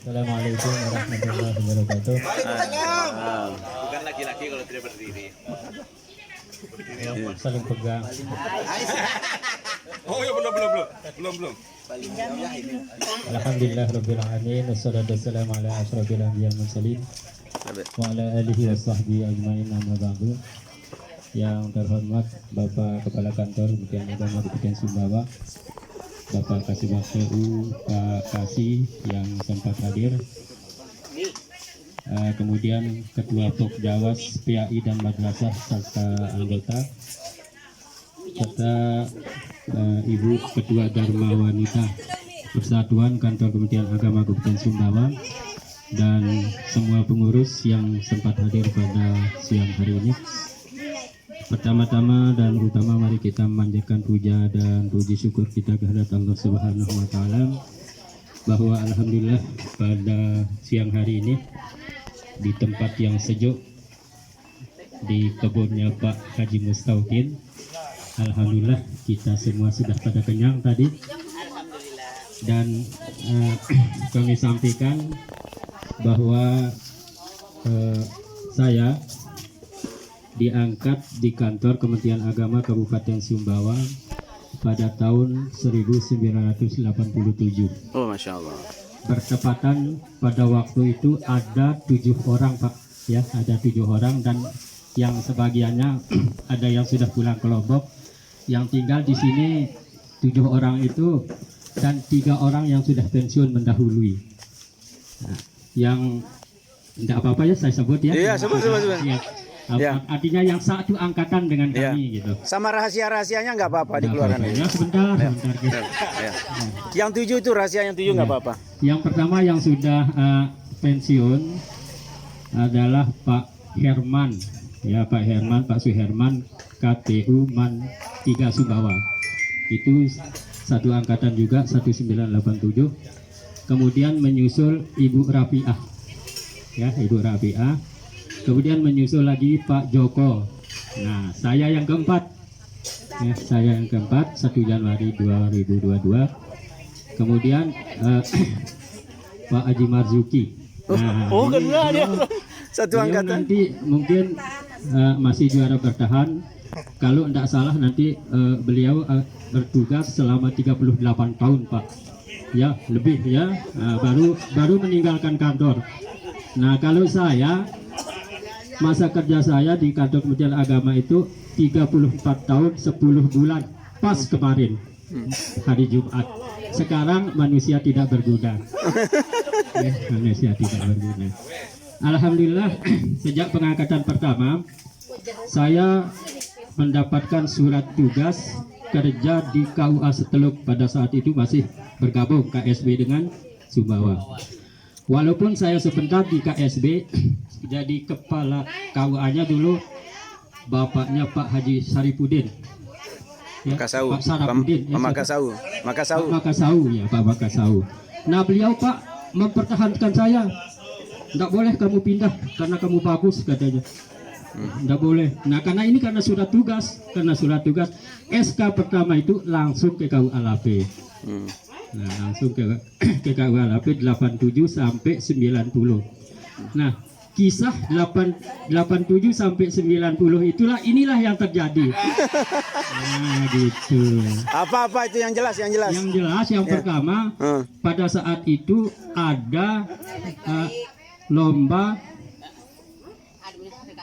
Assalamualaikum warahmatullahi wabarakatuh. Bukan laki-laki kalau tidak berdiri. Saling pegang. Oh ya belum. Alhamdulillah rabbil alamin wassalatu wassalamu ala asyrofil anbiya'i wal mursalin wa ala alihi washabbihi ajmain amma ba'du. Yang terhormat Bapak Kepala Kantor Kementerian Agama Kabupaten Sumbawa, Bapak Kasubag PU Pak Kasih yang sempat hadir, kemudian Ketua Pokjawas PAI dan Madrasah serta anggota, serta Ibu Ketua Dharma Wanita Persatuan Kantor Kementerian Agama Kabupaten Sumbawa dan semua pengurus yang sempat hadir pada siang hari ini. Pertama-tama dan utama mari kita memanjatkan puja dan puji syukur kita kehadirat Allah Subhanahu wa taala bahwa alhamdulillah pada siang hari ini di tempat yang sejuk di kebunnya Pak Haji Mustaukin, alhamdulillah kita semua sudah pada kenyang tadi. Dan kami sampaikan bahwa saya diangkat di kantor Kementerian Agama Kabupaten Sumbawa pada tahun 1987. Oh, Masya Allah. Bertepatan pada waktu itu ada 7 orang Pak, ya ada 7 orang, dan yang sebagiannya ada yang sudah pulang ke Lombok, yang tinggal di sini 7 orang itu, dan 3 orang yang sudah pensiun mendahului. Nah, yang tidak apa-apa ya saya sebut ya. Iya, sebut. Ya. Ya. Artinya yang satu angkatan dengan kami gitu. Sama rahasia-rahasianya nggak apa-apa dikeluarkan. Ya, sebentar gitu. Ya. Yang 7 itu rahasia yang 7 nggak apa-apa. Yang pertama yang sudah pensiun adalah Pak Herman, ya Pak Herman, Pak Suherman, KTU Man 3 Sumbawa. Itu satu angkatan juga 1987. Kemudian menyusul Ibu Rafiah, ya Ibu Rafiah. Kemudian menyusul lagi Pak Joko. Nah, saya yang keempat. Ya, saya yang keempat 1 Januari 2022. Kemudian Pak Haji Marzuki. Nah, kedua dia. Satu angkatan. Nanti mungkin masih juara bertahan. Kalau tidak salah nanti beliau bertugas selama 38 tahun, Pak. Ya, lebih ya. Baru meninggalkan kantor. Nah, kalau saya masa kerja saya di kantor Kementerian Agama itu 34 tahun 10 bulan pas kemarin hari Jumat. Sekarang manusia tidak berguna. Ya, manusia tidak berguna. Alhamdulillah sejak pengangkatan pertama saya mendapatkan surat tugas kerja di KUA Seteluk. Pada saat itu masih bergabung KSB dengan Sumbawa. Walaupun saya sebentar di KSB, jadi kepala KUA-nya dulu bapaknya Pak Haji Saripudin, ya, Makasau. Pak Saripudin, ya, Makasau. Ya Pak Makasau. Nah beliau Pak mempertahankan saya, tidak boleh kamu pindah karena kamu bagus katanya, tidak boleh. Nah karena surat tugas, SK pertama itu langsung ke KUA Lape. Nah, langsung ke KUA Lape 87 sampai 90. Nah, kisah 87 sampai 90 inilah yang terjadi. Nah, gitu. Apa itu yang jelas? Yang jelas yang pertama pada saat itu ada lomba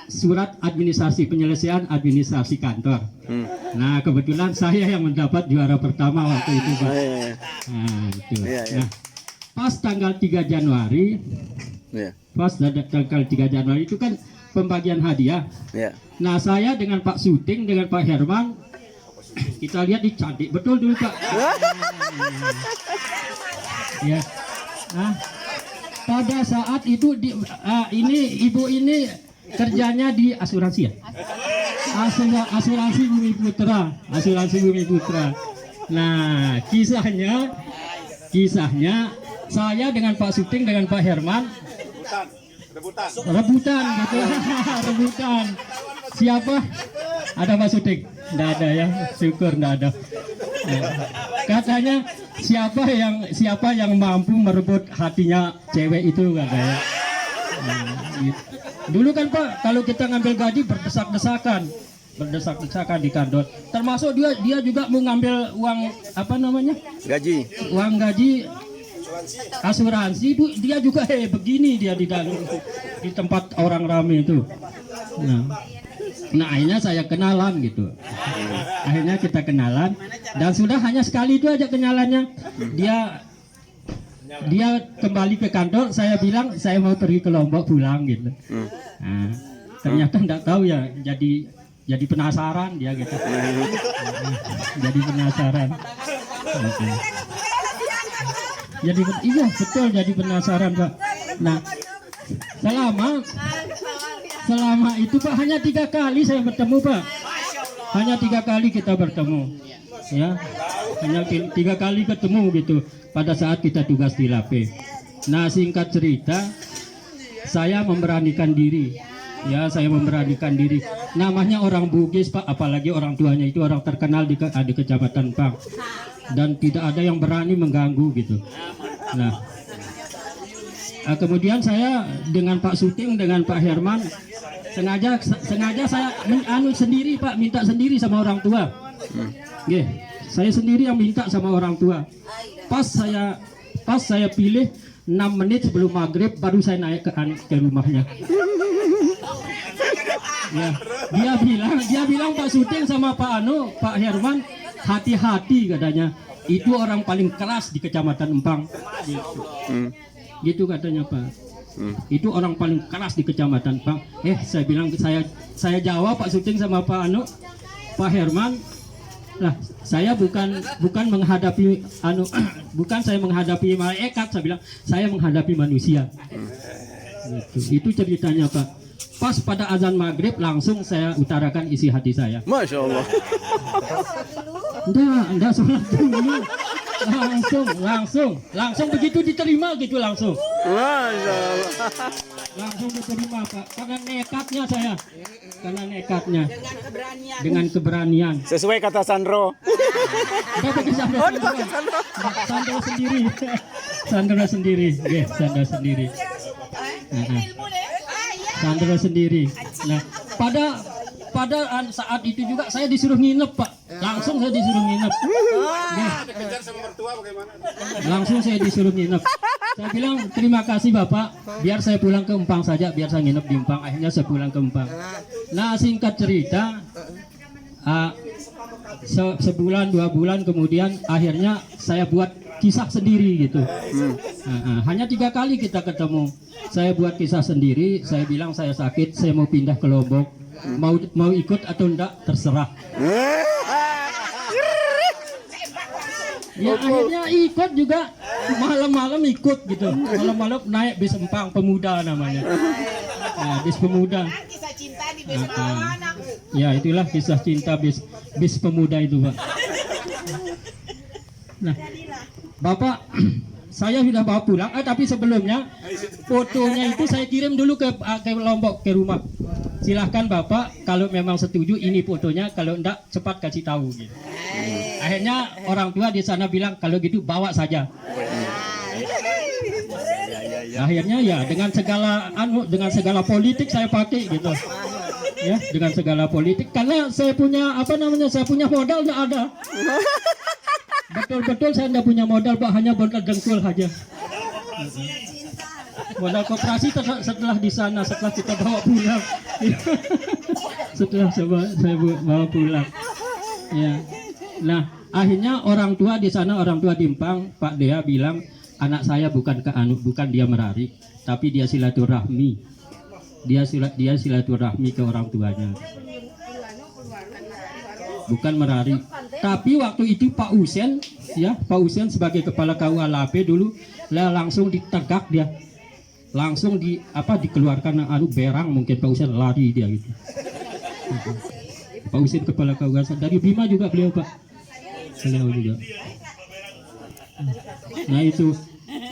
surat administrasi, penyelesaian administrasi kantor. Nah kebetulan saya yang mendapat juara pertama waktu itu Pak. Nah, itu. Nah, pas tanggal 3 Januari itu kan pembagian hadiah. Nah saya dengan Pak Suting, dengan Pak Herman, kita lihat cantik betul dulu Pak. Ya. Nah, pada saat itu ini ibu ini kerjanya di asuransi ya, asuransi Bumi Putra. Nah kisahnya saya dengan Pak Suting, dengan Pak Herman rebutan gitu. Rebutan siapa, ada Pak Suting? Nggak ada ya, syukur nggak ada. Katanya siapa yang mampu merebut hatinya cewek itu katanya. Gitu. Dulu kan Pak, kalau kita ngambil gaji berdesak-desakan di kantor. Termasuk dia juga mau ngambil uang apa namanya? Gaji. Uang gaji asuransi itu dia juga begini dia di dalam di tempat orang ramai itu. Nah akhirnya saya kenalan gitu. Akhirnya kita kenalan dan sudah hanya sekali itu aja kenalannya. Dia kembali ke kantor, saya bilang saya mau pergi ke Lombok pulang gitu. Nah, ternyata enggak tahu ya, jadi penasaran dia gitu. Jadi penasaran. Gitu. Iya betul, jadi penasaran Pak. Nah selama itu Pak hanya 3 kali saya bertemu Pak. Hanya 3 kali kita bertemu. Ya, hanya 3 kali ketemu gitu pada saat kita tugas di Lape. Nah singkat cerita, saya memberanikan diri. Ya, saya memberanikan diri. Namanya orang Bugis Pak, apalagi orang tuanya itu orang terkenal di Kecamatan Pang. Dan tidak ada yang berani mengganggu gitu. Nah, kemudian saya dengan Pak Suting, dengan Pak Herman sengaja saya sendiri Pak, minta sendiri sama orang tua. Saya sendiri yang minta sama orang tua. Pas saya pilih 6 menit sebelum maghrib baru saya naik ke rumahnya. Ya, dia bilang Pak Suting sama Pak Herman, hati-hati katanya. Itu orang paling keras di Kecamatan Empang. Gitu katanya Pak. Itu orang paling keras di Kecamatan Empang. Saya bilang saya jawab Pak Suting sama Pak Herman. Lah, saya bukan menghadapi bukan saya menghadapi malaikat, saya bilang saya menghadapi manusia. Itu ceritanya Pak. Pas pada azan maghrib langsung saya utarakan isi hati saya. Masya Allah. Enggak sholat dulu. Langsung begitu diterima gitu langsung. Masya Allah. Langsung diterima Pak. Karena nekatnya. Dengan keberanian. Sesuai kata Sandro. Sandro sendiri. Sandro sendiri. Nah, pada saat itu juga saya disuruh nginep Pak. Langsung saya disuruh nginep. Langsung saya disuruh nginep. Saya bilang terima kasih Bapak, biar saya pulang ke Empang saja, biar saya nginep di Empang. Akhirnya saya pulang ke Empang. Nah singkat cerita, sebulan 2 bulan kemudian akhirnya saya buat kisah sendiri gitu. Hanya 3 kali kita ketemu. Saya buat kisah sendiri. Saya bilang saya sakit, saya mau pindah ke Lombok. Mau ikut atau enggak terserah. Ya akhirnya ikut juga, malam-malam ikut gitu. Malam-malam naik bis Empang Pemuda namanya. Nah, bis Pemuda. Ya itulah kisah cinta bis Pemuda itu Pak. Nah Bapak, saya sudah bawa pulang, tapi sebelumnya fotonya itu saya kirim dulu ke Lombok, ke rumah. Silahkan Bapak, kalau memang setuju ini fotonya, kalau enggak cepat kasih tahu gitu. Akhirnya orang tua di sana bilang kalau gitu bawa saja. Akhirnya ya dengan segala politik saya pakai gitu. Ya, dengan segala politik karena saya punya modal enggak ada. Betul-betul saya tidak punya modal Pak, hanya modal dengkul saja. Modal koperasi setelah di sana, setelah kita bawa pulang. Setelah saya bawa pulang. Ya. Nah, akhirnya orang tua di sana, orang tua di Empang, Pak Dea bilang anak saya bukan dia merarik, tapi dia silaturahmi. Dia silaturahmi ke orang tuanya. Bukan merarik. Tapi waktu itu Pak Usen sebagai kepala KUA Lape dulu langsung ditegak dia. Langsung dikeluarkan berang, mungkin Pak Usen lari dia gitu. Pak Usen kepala KUA dari Bima juga beliau Pak. Beliau juga. Nah itu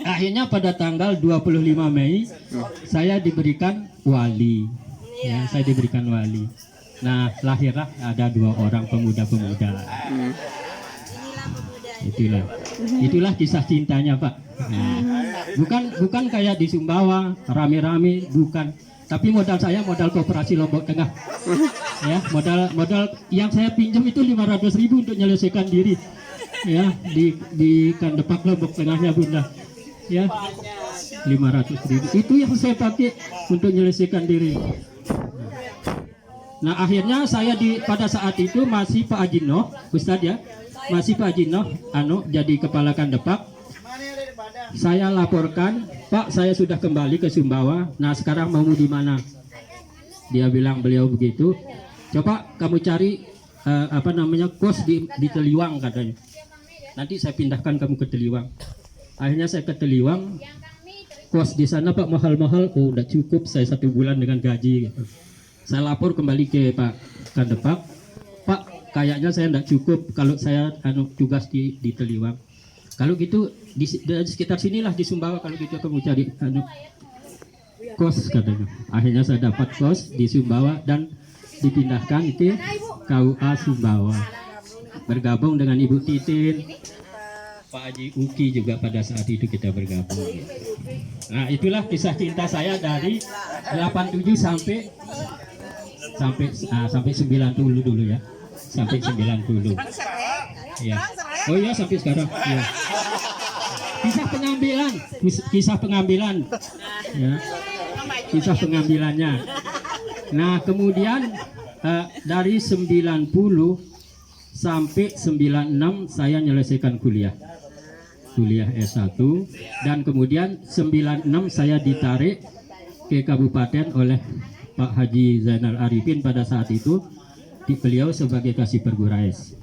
akhirnya pada tanggal 25 Mei saya diberikan wali. Ya, saya diberikan wali. Nah, lahirlah ada 2 orang pemuda-pemuda. Itulah. Itulah kisah cintanya Pak. Nah, bukan kayak di Sumbawa rame-rame, bukan. Tapi modal saya modal koperasi Lombok Tengah. Ya, modal yang saya pinjam itu 500.000 untuk menyelesaikan diri. Ya, di Kandepak Lombok Tengahnya Bunda. Ya, 500.000 itu yang saya pakai untuk menyelesaikan diri. Nah akhirnya saya pada saat itu masih Pak Ajino, Ustadz ya, masih Pak Ajino, jadi kepala Kandepak. Saya laporkan, Pak saya sudah kembali ke Sumbawa. Nah sekarang mau di mana? Dia bilang beliau begitu. Coba kamu cari kos di Teliwang katanya. Nanti saya pindahkan kamu ke Teliwang. Akhirnya saya ke Teliwang. Kos di sana Pak mahal-mahal. Oh udah cukup saya 1 bulan dengan gaji. Gitu. Saya lapor kembali ke Pak Kandepak, Pak kayaknya saya tidak cukup kalau saya tugas di Teliwang. Kalau gitu di sekitar sinilah di Sumbawa, kalau gitu kamu cari kos katanya. Akhirnya saya dapat kos di Sumbawa dan dipindahkan ke KUA Sumbawa. Bergabung dengan Ibu Titin, Pak Haji Uki juga pada saat itu kita bergabung. Nah itulah kisah cinta saya dari 87 sampai 90 dulu ya, sampai 90 ya. Oh iya sampai sekarang ya. Kisah pengambilan ya, kisah pengambilannya. Nah kemudian dari 90 sampai 96 saya menyelesaikan kuliah S1 dan kemudian 96 saya ditarik ke kabupaten oleh Pak Haji Zainal Arifin pada saat itu, di beliau sebagai Kasih Pergurais.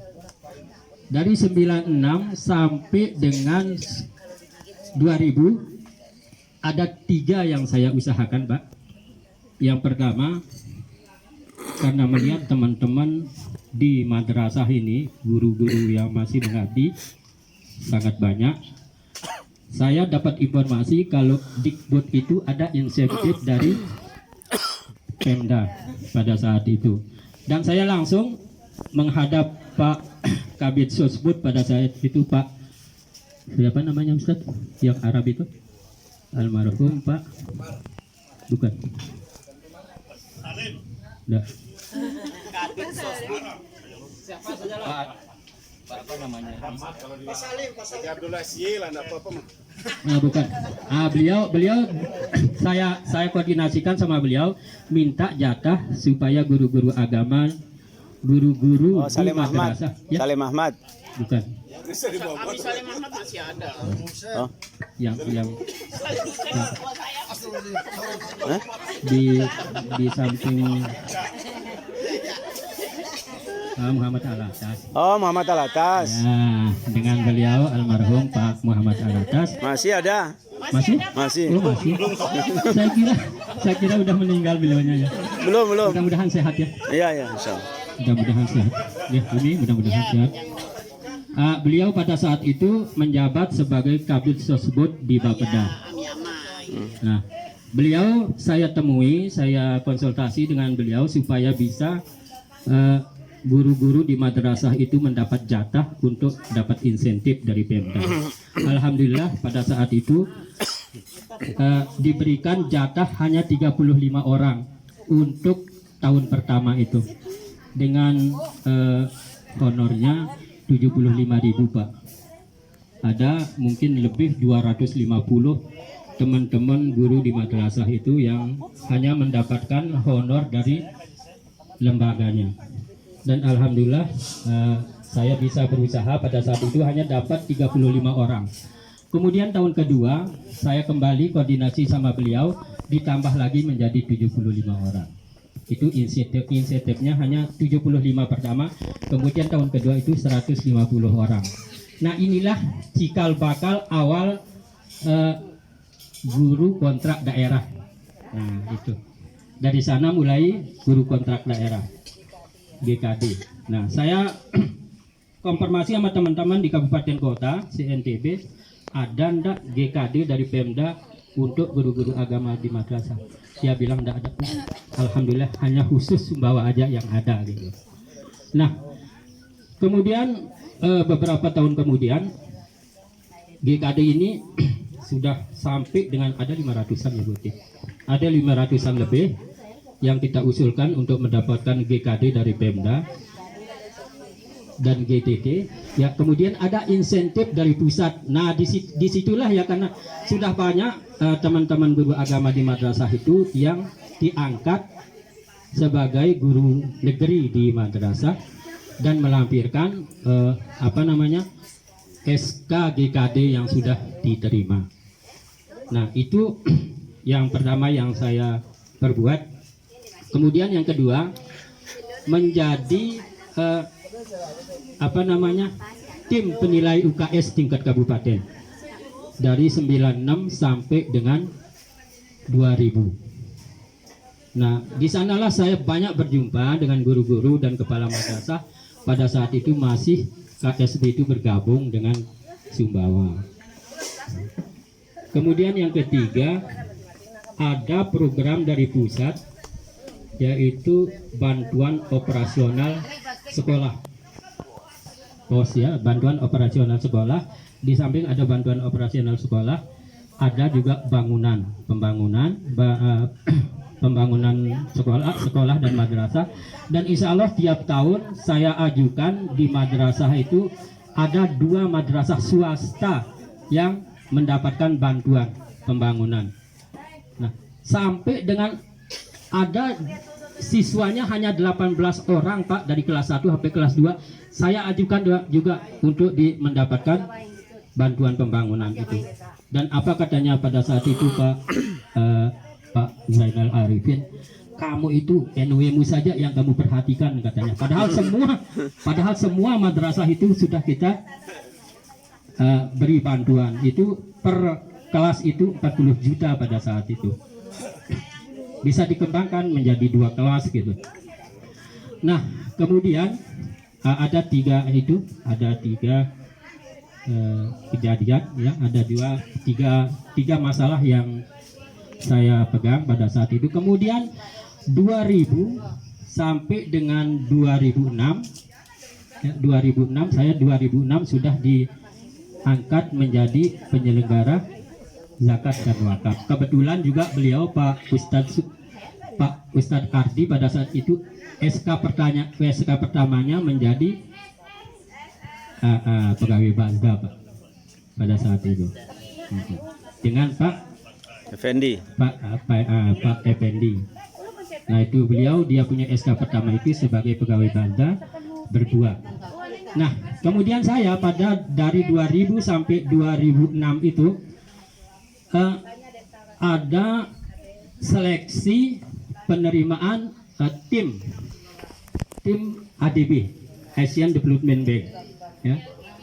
Dari 96 sampai dengan 2000 ada 3 yang saya usahakan Pak. Yang pertama karena melihat teman-teman di madrasah ini, guru-guru yang masih mengabdi sangat banyak, saya dapat informasi kalau Dikbud itu ada insentif dari Pemda pada saat itu, dan saya langsung menghadap Pak Kabid Sosbud pada saat itu, Pak siapa namanya Ustaz yang Arab itu, almarhum Pak bukan enggak. Kabid Sosbud siapa saja lah Pak apa namanya Abdullah Siel apa mah. Nah, bukan. Beliau saya koordinasikan sama beliau minta jatah supaya guru-guru agama, guru-guru di madrasah. Ya? Salim Ahmad. Bukan. Salim Ahmad masih ada. Oh. Yang di samping Muhammad Alatas. Oh, Muhammad Alatas. Ya, dengan beliau almarhum Pak Muhammad Alatas. Masih ada? Masih? Masih. Oh, masih. saya kira udah meninggal beliaunya ya. Belum. Mudah-mudahan sehat ya. Iya, insyaallah. Mudah-mudahan sehat. Ya, ini mudah-mudahan sehat. Beliau pada saat itu menjabat sebagai Kabid Sosbud di Bapeda. Nah, beliau saya temui, saya konsultasi dengan beliau supaya bisa guru-guru di madrasah itu mendapat jatah untuk dapat insentif dari Pemda. Alhamdulillah pada saat itu diberikan jatah hanya 35 orang untuk tahun pertama itu dengan honornya 75.000 Pak. Ada mungkin lebih 250 teman-teman guru di madrasah itu yang hanya mendapatkan honor dari lembaganya. Dan alhamdulillah saya bisa berusaha pada saat itu hanya dapat 35 orang. Kemudian tahun kedua saya kembali koordinasi sama beliau, ditambah lagi menjadi 75 orang. Itu insentifnya hanya 75 pertama, kemudian tahun kedua itu 150 orang. Nah inilah cikal bakal awal guru kontrak daerah. Nah itu dari sana mulai guru kontrak daerah. GKD. Nah, saya konfirmasi sama teman-teman di kabupaten kota CNTB, ada ndak GKD dari Pemda untuk guru-guru agama di madrasah? Dia bilang ndak ada. Alhamdulillah hanya khusus Sumbawa aja yang ada gitu. Nah, kemudian beberapa tahun kemudian GKD ini sudah sampai dengan ada 500-an ya Bu Tih. Ada 500-an lebih yang kita usulkan untuk mendapatkan GKD dari Pemda dan GTT. Ya, kemudian ada insentif dari pusat. Nah, disitulah ya, karena sudah banyak teman-teman guru agama di madrasah itu yang diangkat sebagai guru negeri di madrasah dan melampirkan SK GKD yang sudah diterima. Nah, itu yang pertama yang saya perbuat. Kemudian yang kedua, menjadi tim penilai UKS tingkat kabupaten dari 96 sampai dengan 2000. Nah, di sanalah saya banyak berjumpa dengan guru-guru dan kepala madrasah. Pada saat itu masih KSB itu bergabung dengan Sumbawa. Kemudian yang ketiga, ada program dari pusat, yaitu bantuan operasional sekolah. POS ya, bantuan operasional sekolah. Di samping ada bantuan operasional sekolah, ada juga pembangunan sekolah dan madrasah. Dan insya Allah tiap tahun saya ajukan di madrasah itu ada 2 madrasah swasta yang mendapatkan bantuan pembangunan. Nah, sampai dengan ada siswanya hanya 18 orang Pak, dari kelas 1 sampai kelas 2 saya ajukan juga untuk mendapatkan bantuan pembangunan itu. Dan apa katanya pada saat itu Pak Zainal Arifin, kamu itu NW-mu saja yang kamu perhatikan katanya. Padahal semua madrasah itu sudah kita beri bantuan. Itu per kelas itu 40 juta pada saat itu. Bisa dikembangkan menjadi 2 kelas gitu. Nah, kemudian ada 3 kejadian ya, ada 3 masalah yang saya pegang pada saat itu. Kemudian 2000 sampai dengan 2006 ya, 2006 saya 2006 sudah diangkat menjadi penyelenggara zakat dan wakaf. Kebetulan juga beliau Pak Ustadz Ardi pada saat itu SK pertamanya menjadi pegawai Banda Pak pada saat itu dengan Pak Effendi. Nah, itu dia punya SK pertama itu sebagai pegawai Banda berdua. Nah, kemudian saya dari 2000 sampai 2006 itu ada seleksi penerimaan tim ADB, Asian Development Bank ya.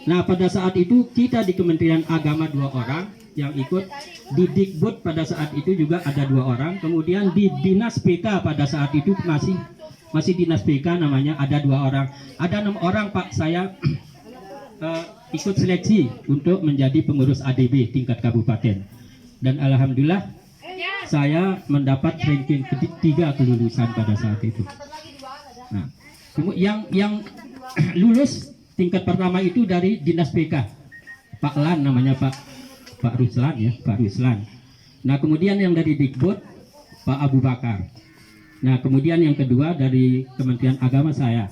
Nah, pada saat itu kita di Kementerian Agama 2 orang yang ikut, di Dikbud pada saat itu juga ada 2 orang, kemudian di Dinas PK pada saat itu masih Dinas PK namanya ada 2 orang, ada 6 orang Pak. Saya ikut seleksi untuk menjadi pengurus ADB tingkat kabupaten, dan alhamdulillah saya mendapat ranking ketiga kelulusan pada saat itu. Nah, yang lulus tingkat pertama itu dari Dinas PK, Pak Lan namanya, Pak Ruslan ya, Pak Ruslan. Nah, kemudian yang dari Dikbud Pak Abu Bakar. Nah, kemudian yang kedua dari Kementerian Agama saya.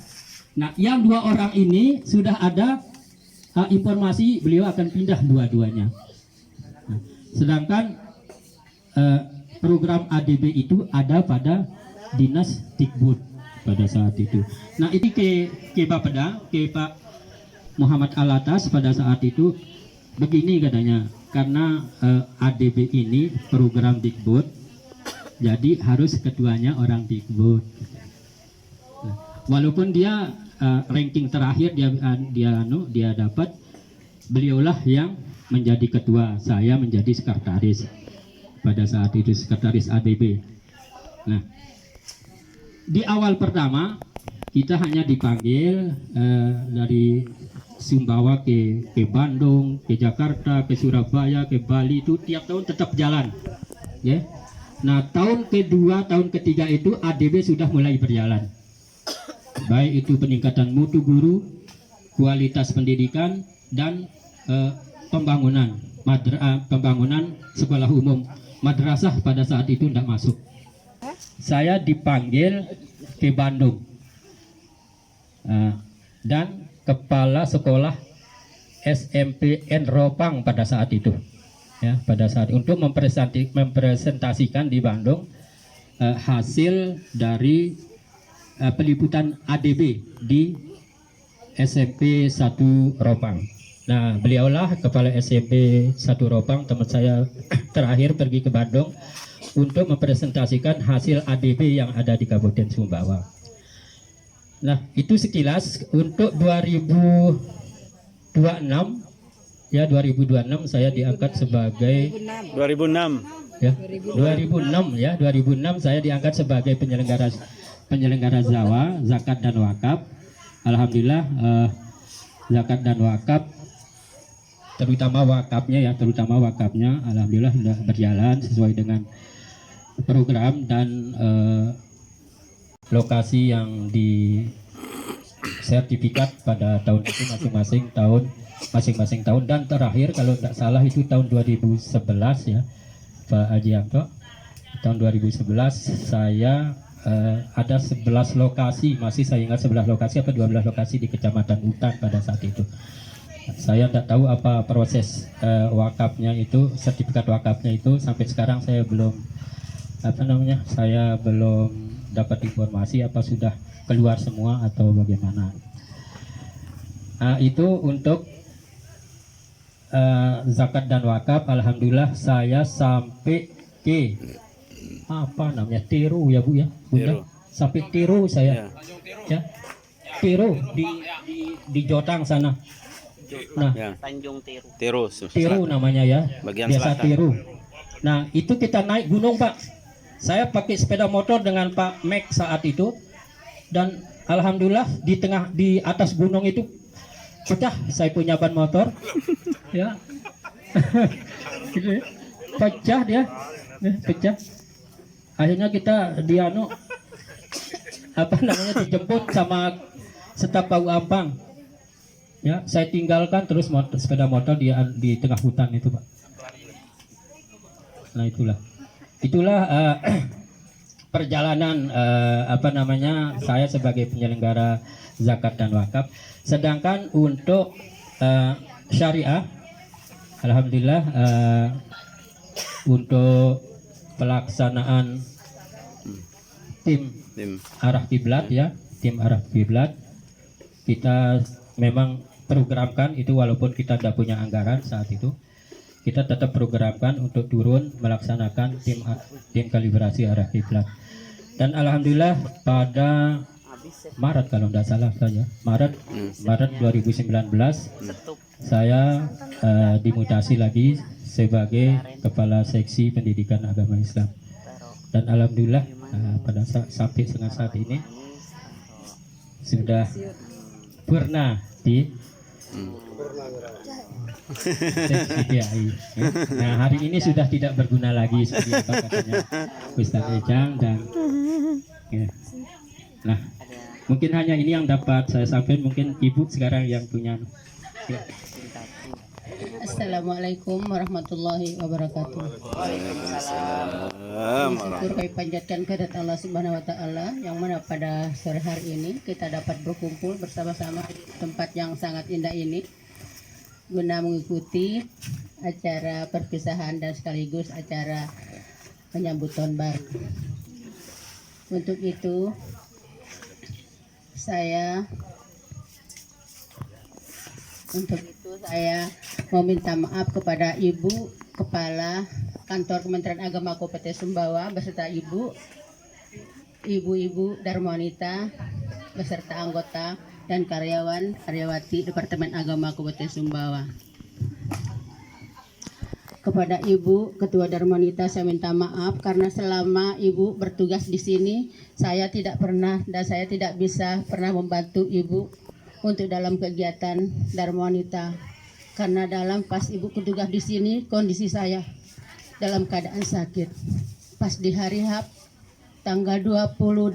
Nah, yang 2 orang ini sudah ada informasi beliau akan pindah dua-duanya. Nah, sedangkan program ADB itu ada pada Dinas Dikbud pada saat itu. Nah, itu ke Pak Muhammad Alatas pada saat itu begini katanya, karena ADB ini program Dikbud, jadi harus ketuanya orang Dikbud. Nah, walaupun dia ranking terakhir dia dapat, beliaulah yang menjadi ketua, saya menjadi sekretaris pada saat itu, sekretaris ADB. Nah, di awal pertama kita hanya dipanggil dari Sumbawa ke Bandung, ke Jakarta, ke Surabaya, ke Bali, itu tiap tahun tetap jalan ya. Nah, tahun kedua, tahun ketiga itu ADB sudah mulai berjalan, baik itu peningkatan mutu guru, kualitas pendidikan, dan pembangunan pembangunan sekolah umum. Madrasah pada saat itu tidak masuk. Saya dipanggil ke Bandung dan kepala sekolah SMPN Ropang pada saat itu, ya, pada saat untuk mempresentasikan di Bandung hasil dari peliputan ADB di SMP 1 Ropang. Nah, beliaulah kepala SMP 1 Ropang, teman saya terakhir pergi ke Bandung untuk mempresentasikan hasil ADB yang ada di Kabupaten Sumbawa. Nah, itu sekilas. Untuk 2026 ya, 2026 saya diangkat sebagai 2006. ya, 2006 ya, 2006 saya diangkat sebagai penyelenggara zakat dan wakaf. Alhamdulillah zakat dan wakaf, terutama wakafnya alhamdulillah sudah berjalan sesuai dengan program dan lokasi yang di sertifikat pada tahun itu masing-masing tahun, dan terakhir kalau tidak salah itu tahun 2011 ya Pak Ajianto, tahun 2011 saya ada 11 lokasi, masih saya ingat 11 lokasi apa 12 lokasi di Kecamatan Utan pada saat itu. Saya tidak tahu apa proses wakafnya itu, sertifikat wakafnya itu, sampai sekarang saya belum dapat informasi apa sudah keluar semua atau bagaimana. Itu untuk zakat dan wakaf. Alhamdulillah saya sampai ke Tiru ya Bu ya, Bunda. Sampai Tiru saya ya, Tiru di Jotang sana. Nah, Tanjung Tiru. Tiru namanya ya, Bagian biasa selatan. Tiru. Nah, itu kita naik gunung Pak. Saya pakai sepeda motor dengan Pak Mek saat itu, dan alhamdulillah di atas gunung itu pecah saya punya ban motor, ya, pecah dia, pecah. Akhirnya kita dijemput sama staf Pau Ampang. Ya, saya tinggalkan terus sepeda motor di tengah hutan itu Pak. Nah itulah perjalanan saya sebagai penyelenggara zakat dan wakaf. Sedangkan untuk syariah, alhamdulillah untuk pelaksanaan tim arah kiblat ya, tim arah kiblat kita memang programkan itu, walaupun kita tidak punya anggaran saat itu, kita tetap programkan untuk turun melaksanakan tim kalibrasi arah kiblat. Dan alhamdulillah pada Maret kalau tidak salah saja, Maret 2019 saya dimutasi lagi sebagai kepala seksi pendidikan agama Islam. Dan alhamdulillah sampai dengan saat ini sudah pernah di CDAI. Nah, hari ini sudah tidak berguna lagi seperti apa katanya Ustaz Ejang dan ya. Nah, mungkin hanya ini yang dapat saya sampaikan, mungkin Ibu sekarang yang punya. Ya. Assalamualaikum warahmatullahi wabarakatuh. Syukur kami panjatkan kehadirat Allah Subhanahu wa taala yang mana pada sore hari ini kita dapat berkumpul bersama-sama di tempat yang sangat indah ini guna mengikuti acara perpisahan dan sekaligus acara menyambut tahun baru. Untuk itu saya meminta maaf kepada Ibu Kepala Kantor Kementerian Agama Kabupaten Sumbawa beserta ibu-ibu Darmonita beserta anggota dan karyawati Departemen Agama Kabupaten Sumbawa. Kepada Ibu Ketua Darmonita saya minta maaf karena selama Ibu bertugas di sini saya tidak bisa pernah membantu Ibu untuk dalam kegiatan Darmonita, karena pas Ibu bertugas di sini kondisi saya dalam keadaan sakit. Pas di hari H tanggal 28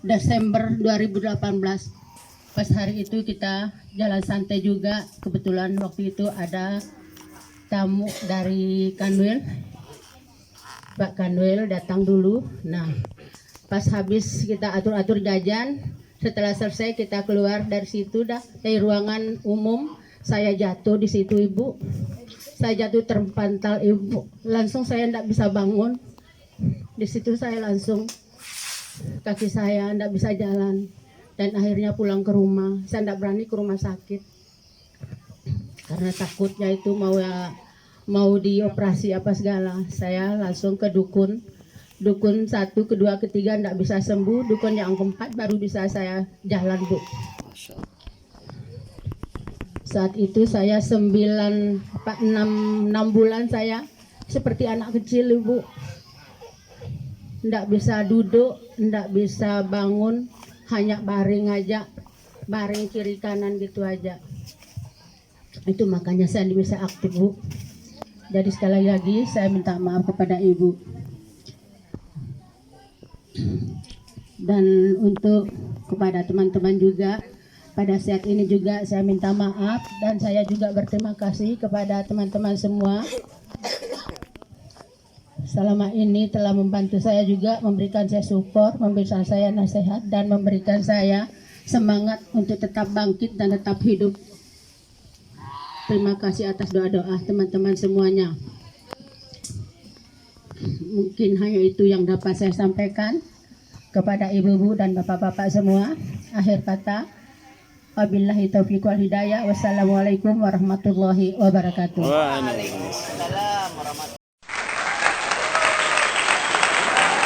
Desember 2018 Pas hari itu kita jalan santai juga, kebetulan waktu itu ada tamu dari Kanwil, Pak Kanwil datang dulu. Nah, pas habis kita atur-atur jajan, setelah selesai kita keluar dari situ dari ruangan umum. Saya jatuh di situ, Ibu. Saya jatuh terpantal, Ibu. Langsung saya tidak bisa bangun. Di situ saya langsung kaki saya tidak bisa jalan dan akhirnya pulang ke rumah. Saya tidak berani ke rumah sakit karena takutnya itu mau dioperasi apa segala. Saya langsung ke dukun 1, 2, 3 tidak bisa sembuh. Dukun yang keempat baru bisa saya jalan, Bu. Saat itu saya 6 bulan saya seperti anak kecil, Ibu. Tidak bisa duduk, tidak bisa bangun, hanya baring aja, baring kiri kanan gitu aja. Itu makanya saya tidak bisa aktif, Bu. Jadi sekali lagi saya minta maaf kepada Ibu. Dan untuk kepada teman-teman juga, pada saat ini juga saya minta maaf dan saya juga berterima kasih kepada teman-teman semua. Selama ini telah membantu saya juga, memberikan saya support, memberikan saya nasihat dan memberikan saya semangat untuk tetap bangkit dan tetap hidup. Terima kasih atas doa-doa teman-teman semuanya. Mungkin hanya itu yang dapat saya sampaikan kepada ibu-ibu dan bapak-bapak semua. Akhir kata, wabillahi taufiq wal hidayah. Wassalamualaikum warahmatullahi wabarakatuh. Waalaikumsalam.